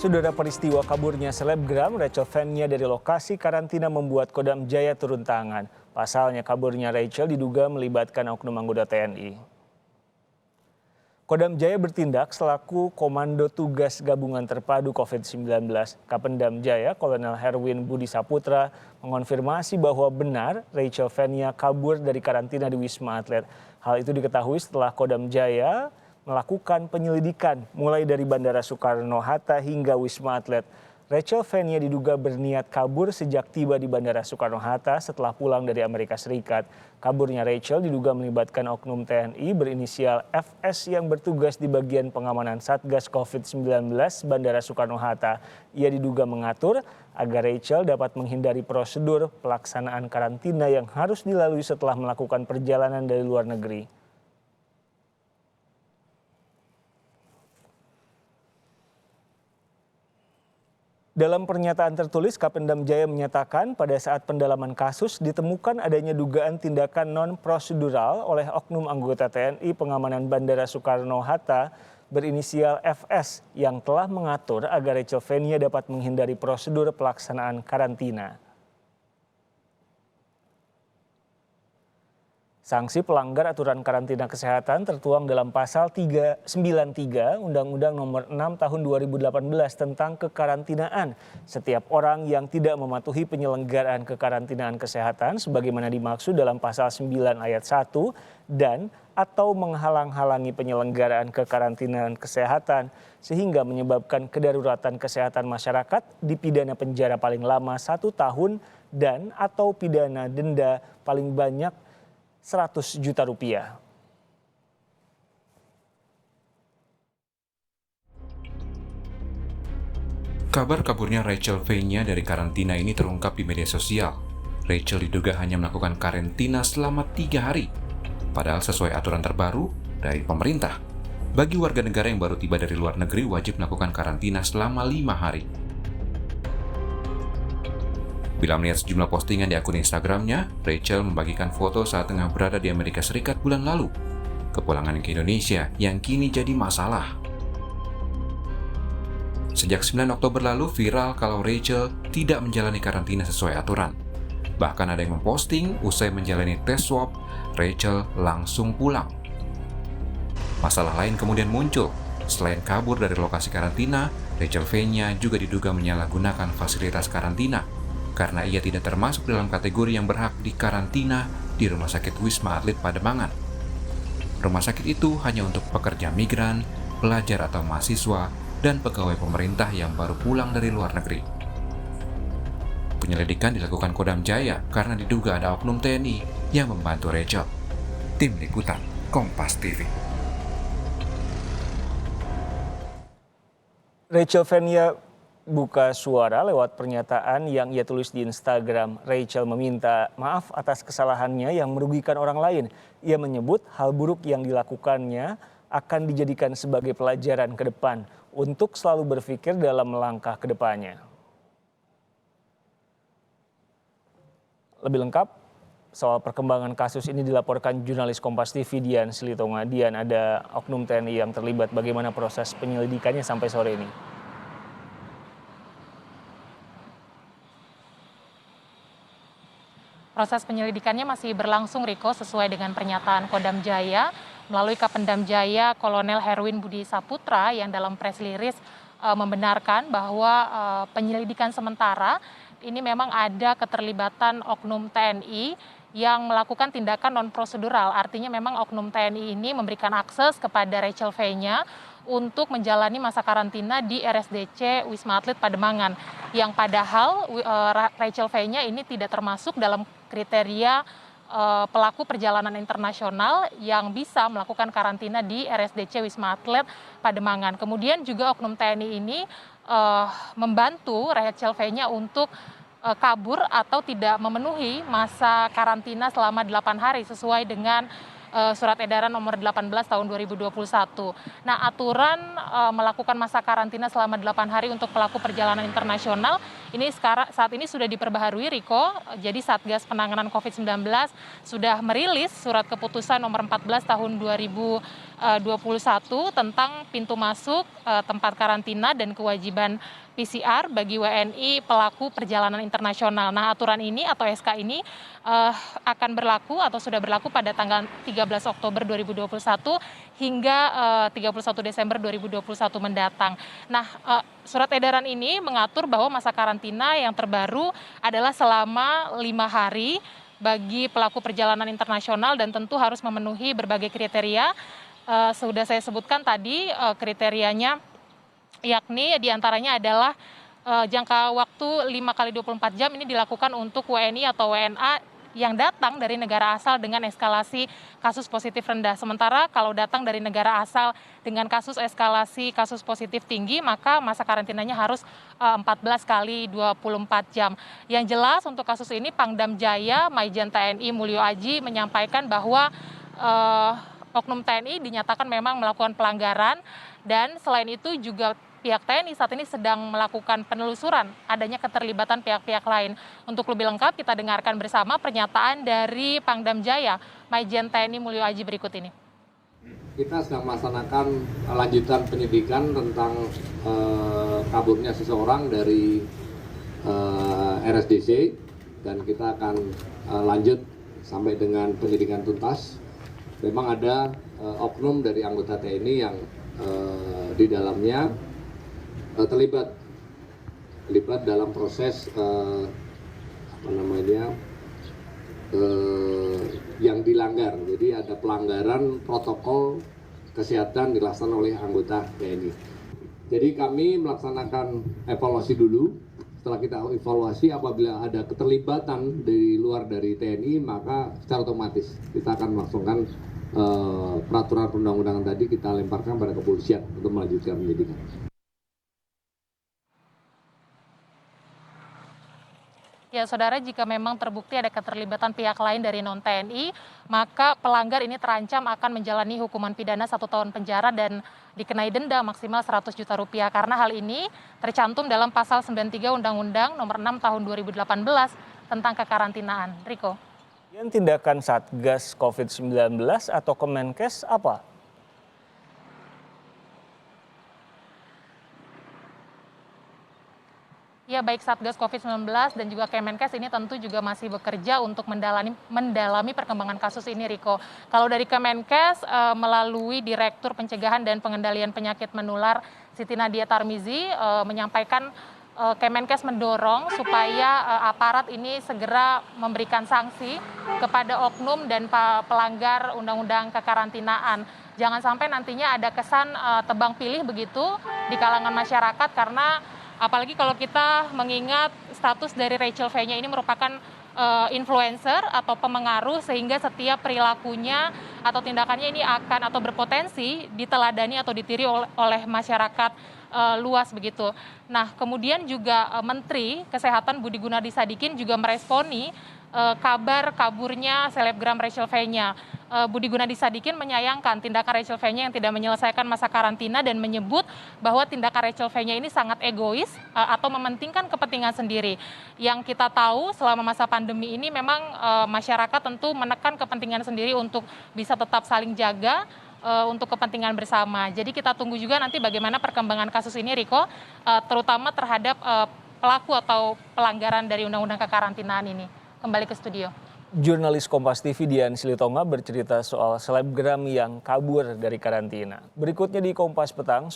Saudara, peristiwa kaburnya selebgram Rachel Fenya dari lokasi karantina membuat Kodam Jaya turun tangan. Pasalnya kaburnya Rachel diduga melibatkan oknum anggota TNI. Kodam Jaya bertindak selaku Komando Tugas Gabungan Terpadu COVID-19. Kapendam Jaya Kolonel Herwin Budi Saputra mengonfirmasi bahwa benar Rachel Fenya kabur dari karantina di Wisma Atlet. Hal itu diketahui setelah Kodam Jaya melakukan penyelidikan mulai dari Bandara Soekarno-Hatta hingga Wisma Atlet. Rachel Fenya diduga berniat kabur sejak tiba di Bandara Soekarno-Hatta setelah pulang dari Amerika Serikat. Kaburnya Rachel diduga melibatkan oknum TNI berinisial FS yang bertugas di bagian pengamanan Satgas COVID-19 Bandara Soekarno-Hatta. Ia diduga mengatur agar Rachel dapat menghindari prosedur pelaksanaan karantina yang harus dilalui setelah melakukan perjalanan dari luar negeri. Dalam pernyataan tertulis, Kapendam Jaya menyatakan pada saat pendalaman kasus ditemukan adanya dugaan tindakan non-prosedural oleh oknum anggota TNI pengamanan Bandara Soekarno-Hatta berinisial FS yang telah mengatur agar Rachel Fenya dapat menghindari prosedur pelaksanaan karantina. Sanksi pelanggar aturan karantina kesehatan tertuang dalam pasal 393 Undang-Undang Nomor 6 Tahun 2018 tentang kekarantinaan. Setiap orang yang tidak mematuhi penyelenggaraan kekarantinaan kesehatan sebagaimana dimaksud dalam pasal 9 ayat 1 dan atau menghalang-halangi penyelenggaraan kekarantinaan kesehatan sehingga menyebabkan kedaruratan kesehatan masyarakat dipidana penjara paling lama 1 tahun dan atau pidana denda paling banyak 100 juta rupiah. Kabar kaburnya Rachel Fenya dari karantina ini terungkap di media sosial. Rachel diduga hanya melakukan karantina selama 3 hari. Padahal sesuai aturan terbaru dari pemerintah, bagi warga negara yang baru tiba dari luar negeri wajib melakukan karantina selama 5 hari. Bila melihat sejumlah postingan di akun Instagramnya, Rachel membagikan foto saat tengah berada di Amerika Serikat bulan lalu. Kepulangan ke Indonesia yang kini jadi masalah. Sejak 9 Oktober lalu viral kalau Rachel tidak menjalani karantina sesuai aturan. Bahkan ada yang memposting usai menjalani tes swab, Rachel langsung pulang. Masalah lain kemudian muncul. Selain kabur dari lokasi karantina, Rachel Fenya juga diduga menyalahgunakan fasilitas karantina karena ia tidak termasuk dalam kategori yang berhak dikarantina di Rumah Sakit Wisma Atlet Pademangan. Rumah sakit itu hanya untuk pekerja migran, pelajar atau mahasiswa, dan pegawai pemerintah yang baru pulang dari luar negeri. Penyelidikan dilakukan Kodam Jaya karena diduga ada oknum TNI yang membantu Rachel. Tim Liputan Kompas TV. Rachel Fenya buka suara lewat pernyataan yang ia tulis di Instagram. Rachel meminta maaf atas kesalahannya yang merugikan orang lain. Ia menyebut hal buruk yang dilakukannya akan dijadikan sebagai pelajaran ke depan untuk selalu berpikir dalam langkah ke depannya. Lebih lengkap soal perkembangan kasus ini dilaporkan jurnalis Kompas TV Dian Silitonga. Dian, ada oknum TNI yang terlibat. Bagaimana proses penyelidikannya sampai sore ini? Proses penyelidikannya masih berlangsung, Riko, sesuai dengan pernyataan Kodam Jaya melalui Kapendam Jaya Kolonel Herwin Budi Saputra yang dalam press release membenarkan bahwa penyelidikan sementara ini memang ada keterlibatan oknum TNI yang melakukan tindakan non-prosedural. Artinya memang oknum TNI ini memberikan akses kepada Rachel Fenya untuk menjalani masa karantina di RSDC Wisma Atlet Pademangan. Yang padahal Rachel Fenya ini tidak termasuk dalam kriteria pelaku perjalanan internasional yang bisa melakukan karantina di RSDC Wisma Atlet Pademangan. Kemudian juga oknum TNI ini membantu Rachel Fenya untuk kabur atau tidak memenuhi masa karantina selama 8 hari sesuai dengan Surat Edaran Nomor 18 Tahun 2021. Nah, aturan melakukan masa karantina selama 8 hari untuk pelaku perjalanan internasional ini saat ini sudah diperbaharui, Riko. Jadi Satgas Penanganan COVID-19 sudah merilis surat keputusan nomor 14 tahun 2021 tentang pintu masuk, tempat karantina dan kewajiban PCR bagi WNI pelaku perjalanan internasional. Nah, aturan ini atau SK ini akan berlaku atau sudah berlaku pada tanggal 13 Oktober 2021 hingga 31 Desember 2021 mendatang. Nah, surat edaran ini mengatur bahwa masa karantina yang terbaru adalah selama 5 hari bagi pelaku perjalanan internasional dan tentu harus memenuhi berbagai kriteria. Sudah saya sebutkan tadi kriterianya, yakni diantaranya adalah jangka waktu 5 kali 24 jam ini dilakukan untuk WNI atau WNA yang datang dari negara asal dengan eskalasi kasus positif rendah. Sementara kalau datang dari negara asal dengan kasus eskalasi kasus positif tinggi, maka masa karantinanya harus 14 kali 24 jam. Yang jelas untuk kasus ini Pangdam Jaya Maijen TNI Mulyo Aji menyampaikan bahwa oknum TNI dinyatakan memang melakukan pelanggaran, dan selain itu juga pihak TNI saat ini sedang melakukan penelusuran adanya keterlibatan pihak-pihak lain. Untuk lebih lengkap kita dengarkan bersama pernyataan dari Pangdam Jaya Maijen TNI Mulyo Aji berikut ini. Kita sedang melaksanakan lanjutan penyidikan tentang kaburnya seseorang dari RSDC, dan kita akan lanjut sampai dengan penyidikan tuntas. Memang ada oknum dari anggota TNI yang di dalamnya terlibat dalam proses yang dilanggar. Jadi ada pelanggaran protokol kesehatan dilaksanakan oleh anggota TNI. Jadi kami melaksanakan evaluasi dulu. Setelah kita evaluasi, apabila ada keterlibatan dari luar dari TNI, maka secara otomatis kita akan melaksanakan peraturan perundang-undangan tadi, kita lemparkan pada kepolisian untuk melanjutkan penyidikan. Ya, saudara, jika memang terbukti ada keterlibatan pihak lain dari non-TNI, maka pelanggar ini terancam akan menjalani hukuman pidana 1 tahun penjara dan dikenai denda maksimal 100 juta rupiah. Karena hal ini tercantum dalam pasal 93 Undang-Undang Nomor 6 Tahun 2018 tentang kekarantinaan. Riko. Yang tindakan Satgas COVID-19 atau Kemenkes apa? Ya, baik Satgas COVID-19 dan juga Kemenkes ini tentu juga masih bekerja untuk mendalami perkembangan kasus ini, Riko. Kalau dari Kemenkes melalui Direktur Pencegahan dan Pengendalian Penyakit Menular Siti Nadia Tarmizi menyampaikan Kemenkes mendorong supaya aparat ini segera memberikan sanksi kepada oknum dan pelanggar Undang-Undang Kekarantinaan. Jangan sampai nantinya ada kesan tebang pilih begitu di kalangan masyarakat, karena apalagi kalau kita mengingat status dari Rachel V-nya ini merupakan influencer atau pemengaruh, sehingga setiap perilakunya atau tindakannya ini akan atau berpotensi diteladani atau ditiru oleh masyarakat luas begitu. Nah, kemudian juga Menteri Kesehatan Budi Gunadi Sadikin juga meresponi kabar kaburnya selebgram Rachel V-nya. Budi Gunadi Sadikin menyayangkan tindakan Rachel V-nya yang tidak menyelesaikan masa karantina dan menyebut bahwa tindakan Rachel V-nya ini sangat egois atau mementingkan kepentingan sendiri. Yang kita tahu selama masa pandemi ini memang masyarakat tentu menekan kepentingan sendiri untuk bisa tetap saling jaga untuk kepentingan bersama. Jadi kita tunggu juga nanti bagaimana perkembangan kasus ini, Riko, terutama terhadap pelaku atau pelanggaran dari Undang-Undang Kekarantinaan ini. Kembali ke studio. Jurnalis Kompas TV Dian Silitonga bercerita soal selebgram yang kabur dari karantina. Berikutnya di Kompas Petang.